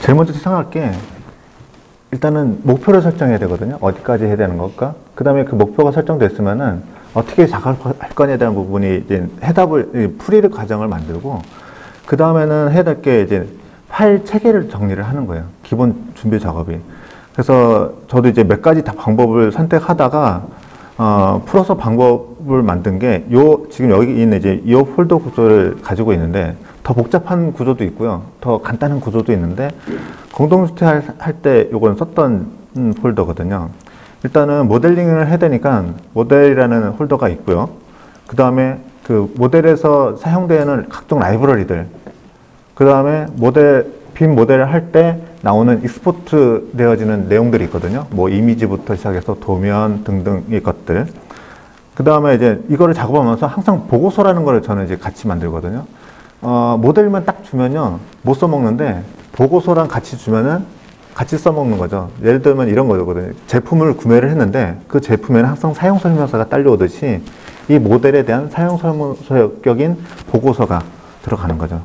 제일 먼저 생각할 게 일단은 목표를 설정해야 되거든요. 어디까지 해야 되는 걸까? 그 다음에 그 목표가 설정됐으면은 어떻게 작업할 거냐에 대한 부분이 이제 풀이를 과정을 만들고, 그 다음에는 해야 될 게 이제 파일 체계를 정리를 하는 거예요. 기본 준비 작업이. 그래서 저도 이제 몇 가지 다 방법을 선택하다가, 풀어서 방법을 만든 게 지금 여기 있는 이제 이 폴더 구조를 가지고 있는데, 더 복잡한 구조도 있고요. 더 간단한 구조도 있는데, 공동주택 할 때 요건 썼던 폴더거든요. 일단은 모델링을 해야 되니까 모델이라는 폴더가 있고요. 그 다음에 그 모델에서 사용되는 각종 라이브러리들, 그 다음에 빔 모델을 할 때 나오는 익스포트 되어지는 내용들이 있거든요. 뭐 이미지부터 시작해서 도면 등등의 것들. 그 다음에 이제 이거를 작업하면서 항상 보고서라는 걸 저는 이제 같이 만들거든요. 모델만 딱 주면요, 못 써먹는데, 보고서랑 같이 주면은 같이 써먹는 거죠. 예를 들면 이런 거거든요. 제품을 구매를 했는데 그 제품에는 항상 사용 설명서가 딸려오듯이 이 모델에 대한 사용 설명서격인 보고서가 들어가는 거죠.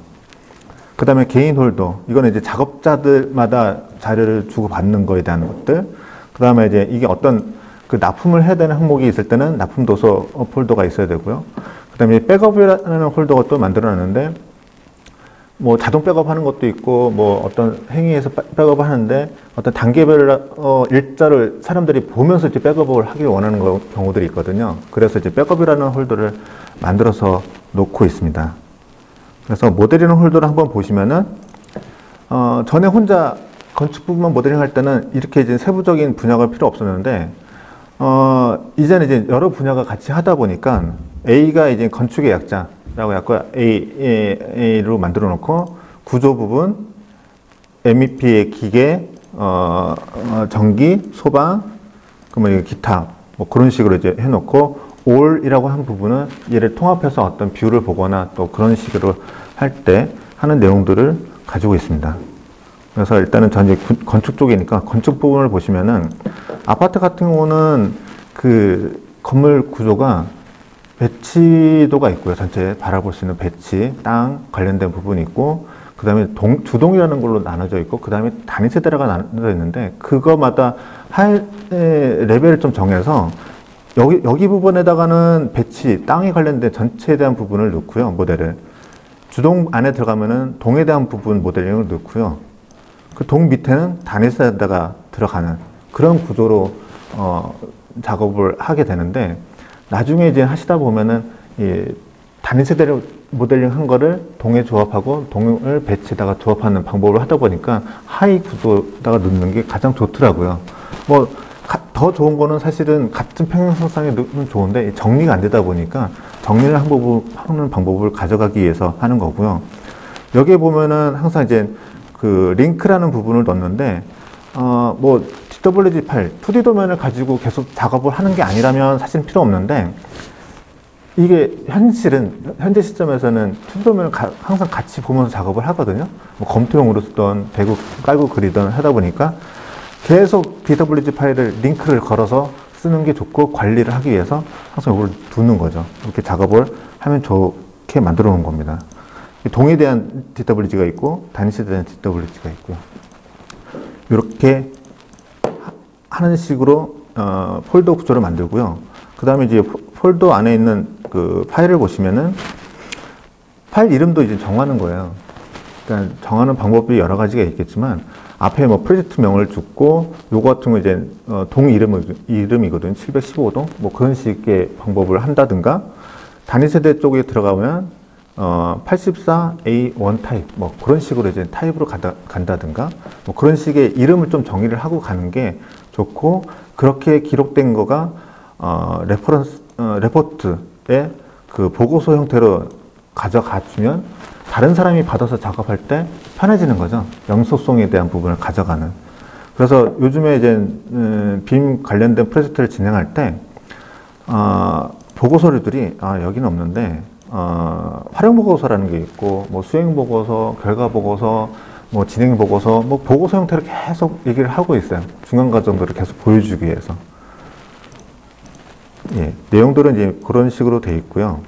그 다음에 개인 홀더, 이거는 이제 작업자들마다 자료를 주고받는 거에 대한 것들. 그 다음에 이제 이게 어떤 그 납품을 해야 되는 항목이 있을 때는 납품 도서 폴더가 있어야 되고요. 그 다음에 백업이라는 홀더가 또 만들어놨는데, 뭐 자동 백업 하는 것도 있고, 뭐 어떤 행위에서 백업 하는데 어떤 단계별 일자를 사람들이 보면서 이제 백업을 하길 원하는 경우들이 있거든요. 그래서 이제 백업이라는 홀더를 만들어서 놓고 있습니다. 그래서 모델이라는 홀더를 한번 보시면은, 전에 혼자 건축 부분만 모델링 할 때는 이렇게 이제 세부적인 분야가 필요 없었는데, 이제는 이제 여러 분야가 같이 하다 보니까 A가 이제 건축의 약자라고 약간 A로 만들어 놓고, 구조 부분, MEP의 기계, 전기, 소방, 그러면 기타, 뭐 그런 식으로 이제 해놓고, all이라고 한 부분은 얘를 통합해서 어떤 뷰를 보거나 또 그런 식으로 할 때 하는 내용들을 가지고 있습니다. 그래서 일단은 전 이제 건축 쪽이니까 건축 부분을 보시면은, 아파트 같은 경우는 그 건물 구조가 배치도가 있고요. 전체 바라볼 수 있는 배치, 땅 관련된 부분이 있고, 그 다음에 주동이라는 걸로 나눠져 있고, 그 다음에 단위 세대가 나눠져 있는데, 그거마다 레벨을 좀 정해서 여기 부분에다가는 배치, 땅에 관련된 전체에 대한 부분을 넣고요. 모델을. 주동 안에 들어가면은 동에 대한 부분 모델링을 넣고요. 그 동 밑에는 단위 세대가 들어가는 그런 구조로 작업을 하게 되는데, 나중에 이제 하시다 보면은 이 단위 세대를 모델링 한 거를 동에 조합하고 동을 배치에다가 조합하는 방법을 하다 보니까 하이 구조에다가 넣는 게 가장 좋더라고요. 뭐 더 좋은 거는 사실은 같은 평형상상에 넣으면 좋은데 정리가 안 되다 보니까 정리를 하는 방법을 가져가기 위해서 하는 거고요. 여기에 보면은 항상 이제 그 링크라는 부분을 넣는데, 뭐 DWG 파일, 2D 도면을 가지고 계속 작업을 하는 게 아니라면 사실 필요 없는데, 이게 현재 시점에서는 2D 도면을 항상 같이 보면서 작업을 하거든요. 뭐 검토용으로 쓰던 배구 깔고 그리던 하다 보니까 계속 DWG 파일을 링크를 걸어서 쓰는 게 좋고, 관리를 하기 위해서 항상 이걸 두는 거죠. 이렇게 작업을 하면 좋게 만들어 놓은 겁니다. 동에 대한 DWG가 있고 단위시에 대한 DWG가 있고요. 이렇게 하는 식으로 폴더 구조를 만들고요. 그 다음에 이제 폴더 안에 있는 그 파일을 보시면은 파일 이름도 이제 정하는 거예요. 그러니까 정하는 방법이 여러 가지가 있겠지만, 앞에 뭐 프로젝트명을 주고, 요거 같은 거 이제 동 이름이거든요. 715동 뭐 그런 식의 방법을 한다든가, 단위 세대 쪽에 들어가면 84A1 타입 뭐 그런 식으로 이제 타입으로 간다든가, 뭐 그런 식의 이름을 좀 정의를 하고 가는 게 좋고, 그렇게 기록된 거가 레포트의 그 보고서 형태로 가져가 주면 다른 사람이 받아서 작업할 때 편해지는 거죠. 영속성에 대한 부분을 가져가는. 그래서 요즘에 이제 빔 관련된 프로젝트를 진행할 때 보고서류들이 여기는 없는데 활용 보고서라는 게 있고, 뭐 수행 보고서, 결과 보고서, 뭐 진행 보고서, 뭐 보고서 형태로 계속 얘기를 하고 있어요. 중간 과정들을 계속 보여주기 위해서. 예, 내용들은 이제 그런 식으로 돼 있고요.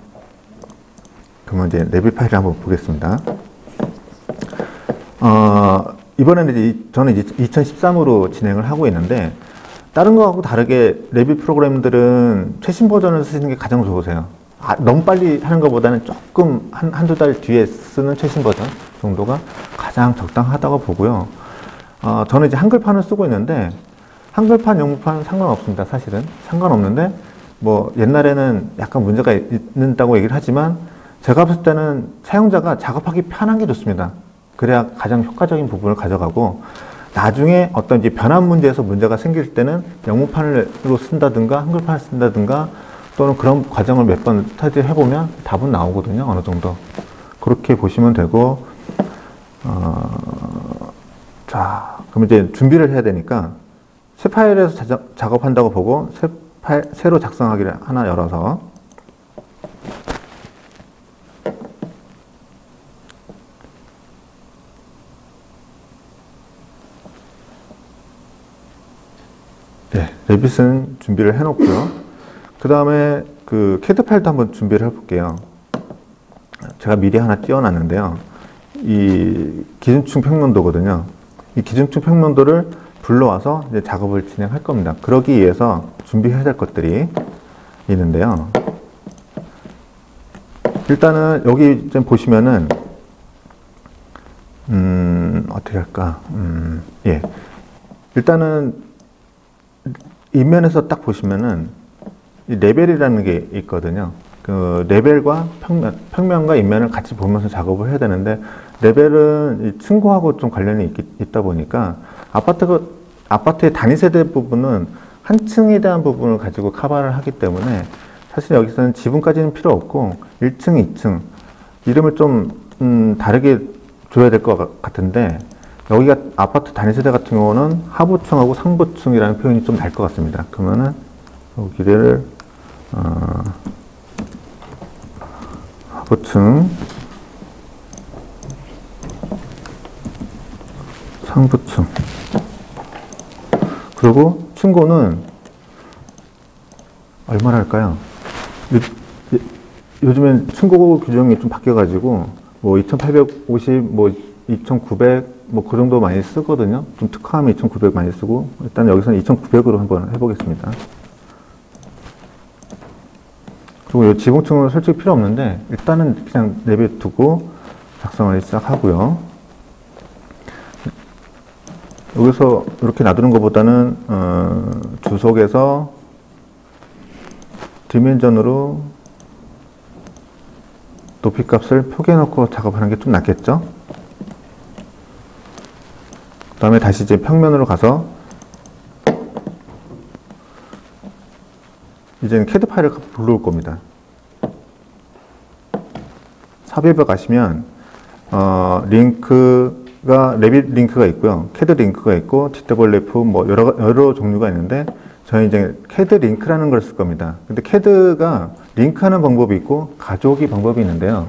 그러면 이제 레비 파일을 한번 보겠습니다. 이번에는 저는 이제 2013으로 진행을 하고 있는데, 다른 거하고 다르게 레빗 프로그램들은 최신 버전을 쓰시는 게 가장 좋으세요. 너무 빨리 하는 것보다는 조금 한두 달 뒤에 쓰는 최신 버전 정도가 가장 적당하다고 보고요. 저는 이제 한글판을 쓰고 있는데, 한글판, 영문판 상관없습니다. 사실은 상관없는데, 뭐 옛날에는 약간 문제가 있는다고 얘기를 하지만, 제가 봤을 때는 사용자가 작업하기 편한 게 좋습니다. 그래야 가장 효과적인 부분을 가져가고, 나중에 어떤 이제 변환 문제에서 문제가 생길 때는 영문판으로 쓴다든가 한글판을 쓴다든가, 또는 그런 과정을 몇 번 스터디 해보면 답은 나오거든요. 어느 정도. 그렇게 보시면 되고, 자, 그럼 이제 준비를 해야 되니까, 새 파일에서 작업한다고 보고, 새 파일, 새로 작성하기를 하나 열어서, 네, 레빗은 준비를 해놓고요. 그 다음에 그 캐드 파일도 한번 준비를 해볼게요. 제가 미리 하나 띄워놨는데요. 이 기준층 평면도거든요. 이 기준층 평면도를 불러와서 이제 작업을 진행할 겁니다. 그러기 위해서 준비해야 될 것들이 있는데요. 일단은 여기 좀 보시면은 어떻게 할까? 예. 일단은 인면에서 딱 보시면은 이 레벨이라는 게 있거든요. 그 레벨과 평면과 인면을 같이 보면서 작업을 해야 되는데, 레벨은 이 층고하고 좀 관련이 있다 보니까 아파트의 단위 세대 부분은 한 층에 대한 부분을 가지고 커버를 하기 때문에 사실 여기서는 지붕까지는 필요 없고 1층, 2층 이름을 좀 다르게 줘야 될 것 같은데, 여기가 아파트 단위 세대 같은 경우는 하부층하고 상부층이라는 표현이 좀 날 것 같습니다. 그러면은 여기를 하부층, 상부층, 그리고 층고는 얼마랄까요? 요즘엔 층고 규정이 좀 바뀌어가지고 뭐 2850, 뭐 2900, 뭐 그 정도 많이 쓰거든요. 좀 특화하면 2900 많이 쓰고, 일단 여기서는 2900으로 한번 해보겠습니다. 그리고 이 지붕층은 솔직히 필요 없는데 일단은 그냥 내비두고 작성을 시작하고요. 여기서 이렇게 놔두는 것보다는 주석에서 디멘전으로 높이 값을 표기해놓고 작업하는 게 좀 낫겠죠? 그 다음에 다시 이제 평면으로 가서 이제는 캐드 파일을 불러올 겁니다. 삽입을 가시면 레빗 링크가 있고요, 캐드 링크가 있고, GWF 뭐 여러 종류가 있는데, 저희 이제 캐드 링크라는 걸 쓸 겁니다. 근데 캐드가 링크하는 방법이 있고 가져오기 방법이 있는데요.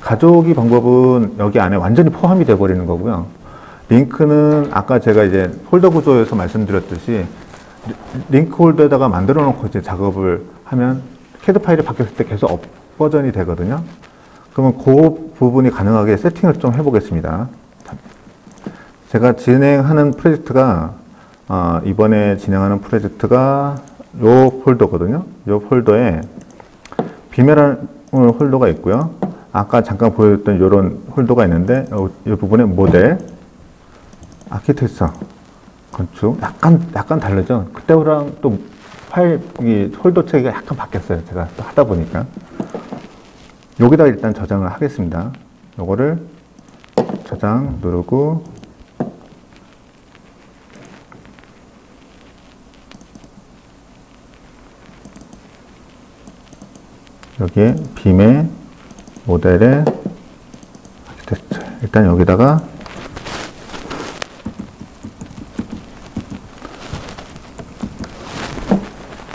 가져오기 방법은 여기 안에 완전히 포함이 되어 버리는 거고요. 링크는 아까 제가 이제 폴더 구조에서 말씀드렸듯이 링크 홀더에다가 만들어 놓고 이제 작업을 하면 캐드 파일이 바뀌었을 때 계속 업 버전이 되거든요. 그러면 그 부분이 가능하게 세팅을 좀 해보겠습니다. 제가 진행하는 프로젝트가 이번에 진행하는 프로젝트가 요 폴더거든요. 요 폴더에 비메라는 홀더가 있고요. 아까 잠깐 보여줬던 이런 홀더가 있는데, 이 부분에 모델, 아키텍처, 건축, 약간 다르죠. 그때랑 또 파일, 이 홀더 체계가 약간 바뀌었어요. 제가 또 하다 보니까. 여기다 일단 저장을 하겠습니다. 요거를 저장 누르고, 여기에 빔의 모델의 아키텍처, 일단 여기다가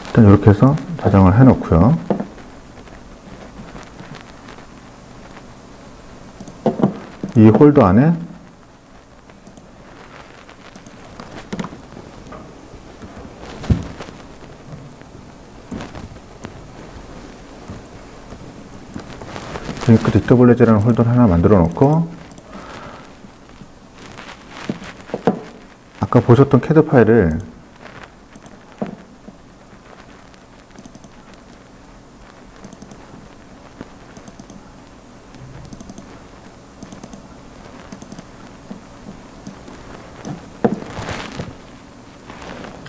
일단 이렇게 해서 저장을 해 놓고요. 이 홀더 안에 링크 디터블레즈라는 홀더를 하나 만들어 놓고, 아까 보셨던 CAD 파일을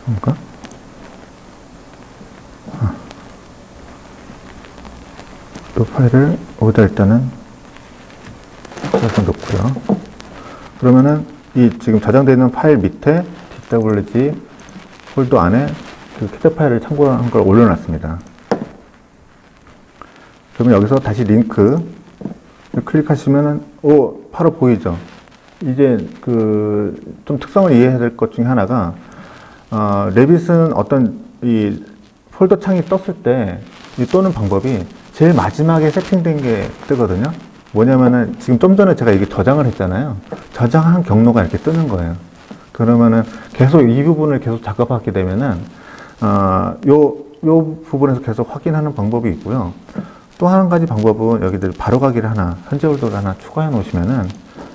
볼까? 이 파일을 여기다 일단은 넣고요. 그러면은 이 지금 저장되어 있는 파일 밑에 DWG 폴더 안에 그 CAD 파일을 참고한 걸 올려놨습니다. 그러면 여기서 다시 링크 클릭하시면은 바로 보이죠. 이제 그 좀 특성을 이해해야 될 것 중에 하나가 레빗은 어떤 이 폴더 창이 떴을 때 이 떠는 방법이 제일 마지막에 세팅된 게 뜨거든요. 뭐냐면은 지금 좀 전에 제가 이게 저장을 했잖아요. 저장한 경로가 이렇게 뜨는 거예요. 그러면은 계속 이 부분을 계속 작업하게 되면은 요 부분에서 계속 확인하는 방법이 있고요. 또 한 가지 방법은 여기들 바로가기를 하나, 현재 홀더를 하나 추가해 놓으시면은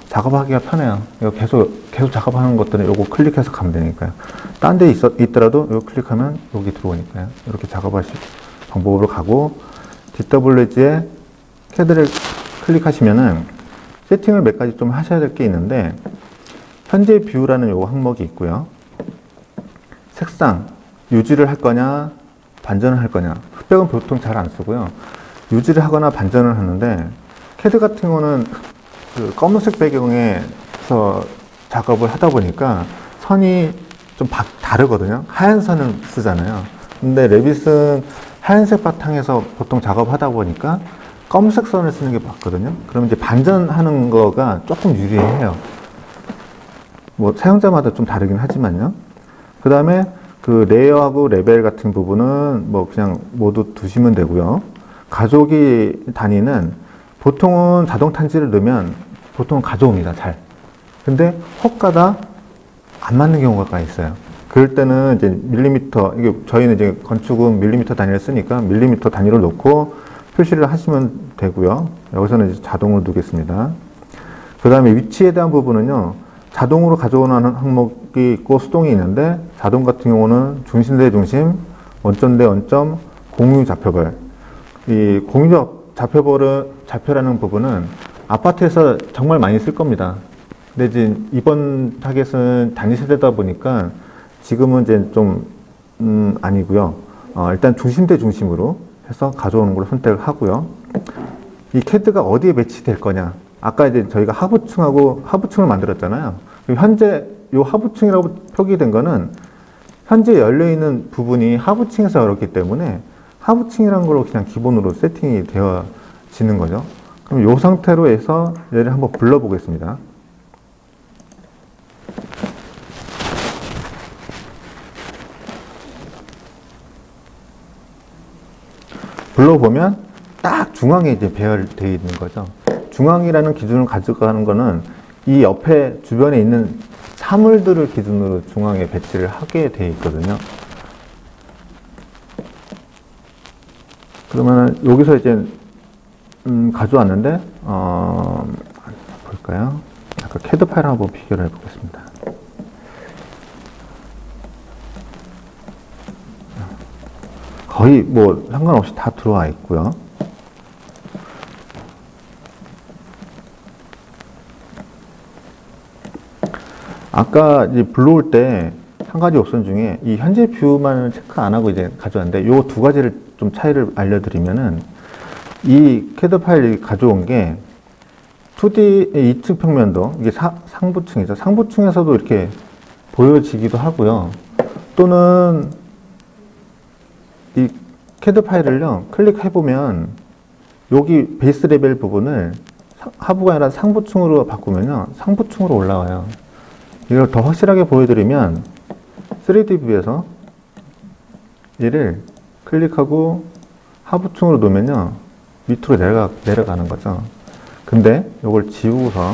작업하기가 편해요. 이거 계속 작업하는 것들은 요거 클릭해서 가면 되니까요. 딴 데 있더라도 요거 클릭하면 여기 들어오니까요. 이렇게 작업하실 방법으로 가고, DWG에 CAD를 클릭하시면은 세팅을 몇 가지 좀 하셔야 될 게 있는데, 현재 뷰라는 요 항목이 있고요. 색상, 유지를 할 거냐, 반전을 할 거냐. 흑백은 보통 잘 안 쓰고요. 유지를 하거나 반전을 하는데, CAD 같은 경우는 그 검은색 배경에서 작업을 하다 보니까 선이 좀 다르거든요. 하얀 선을 쓰잖아요. 근데 레빗은 하얀색 바탕에서 보통 작업하다 보니까 검은색 선을 쓰는 게 맞거든요. 그러면 이제 반전하는 거가 조금 유리해요. 뭐 사용자마다 좀 다르긴 하지만요. 그 다음에 그 레이어하고 레벨 같은 부분은 뭐 그냥 모두 두시면 되고요. 가져오기 단위는 보통은 자동 탄지를 넣으면 보통은 가져옵니다. 잘. 근데 혹가다 안 맞는 경우가 있어요. 그럴 때는 이제 밀리미터, 이게 저희는 이제 건축은 밀리미터 단위를 쓰니까 밀리미터 단위로 놓고 표시를 하시면 되고요. 여기서는 이제 자동으로 두겠습니다. 그 다음에 위치에 대한 부분은요, 자동으로 가져오는 항목이 있고 수동이 있는데, 자동 같은 경우는 중심 대 중심, 원점 대 원점, 공유 좌표별. 이 공유 좌표라는 부분은 아파트에서 정말 많이 쓸 겁니다. 근데 이제 이번 타겟은 단위 세대다 보니까 지금은 이제 좀 아니고요. 일단 중심 대 중심으로 해서 가져오는 걸로 선택을 하고요. 이 CAD가 어디에 배치될 거냐? 아까 이제 저희가 하부층을 만들었잖아요. 현재 이 하부층이라고 표기된 거는 현재 열려 있는 부분이 하부층에서 열었기 때문에 하부층이라는 걸로 그냥 기본으로 세팅이 되어지는 거죠. 그럼 이 상태로 해서 얘를 한번 불러보겠습니다. 불러보면 딱 중앙에 이제 배열되어 있는 거죠. 중앙이라는 기준을 가져가는 거는 이 옆에 주변에 있는 사물들을 기준으로 중앙에 배치를 하게 되어 있거든요. 그러면 여기서 이제 가져왔는데 볼까요? 아까 CAD 파일 한번 비교를 해보겠습니다. 거의 뭐 상관없이 다 들어와 있고요. 아까 이제 불러올 때 한 가지 옵션 중에 이 현재 뷰만 체크 안 하고 이제 가져왔는데 요 두 가지를 좀 차이를 알려드리면은, 이 CAD 파일이 가져온 게 2D 2층 평면도, 이게 상부층이죠. 상부층에서도 이렇게 보여지기도 하고요. 또는 이 CAD 파일을요, 클릭해보면 여기 베이스 레벨 부분을 하부가 아니라 상부층으로 바꾸면요, 상부층으로 올라와요. 이걸 더 확실하게 보여드리면 3D 뷰에서 얘를 클릭하고 하부층으로 놓으면요, 밑으로 내려가는 거죠. 근데 이걸 지우고서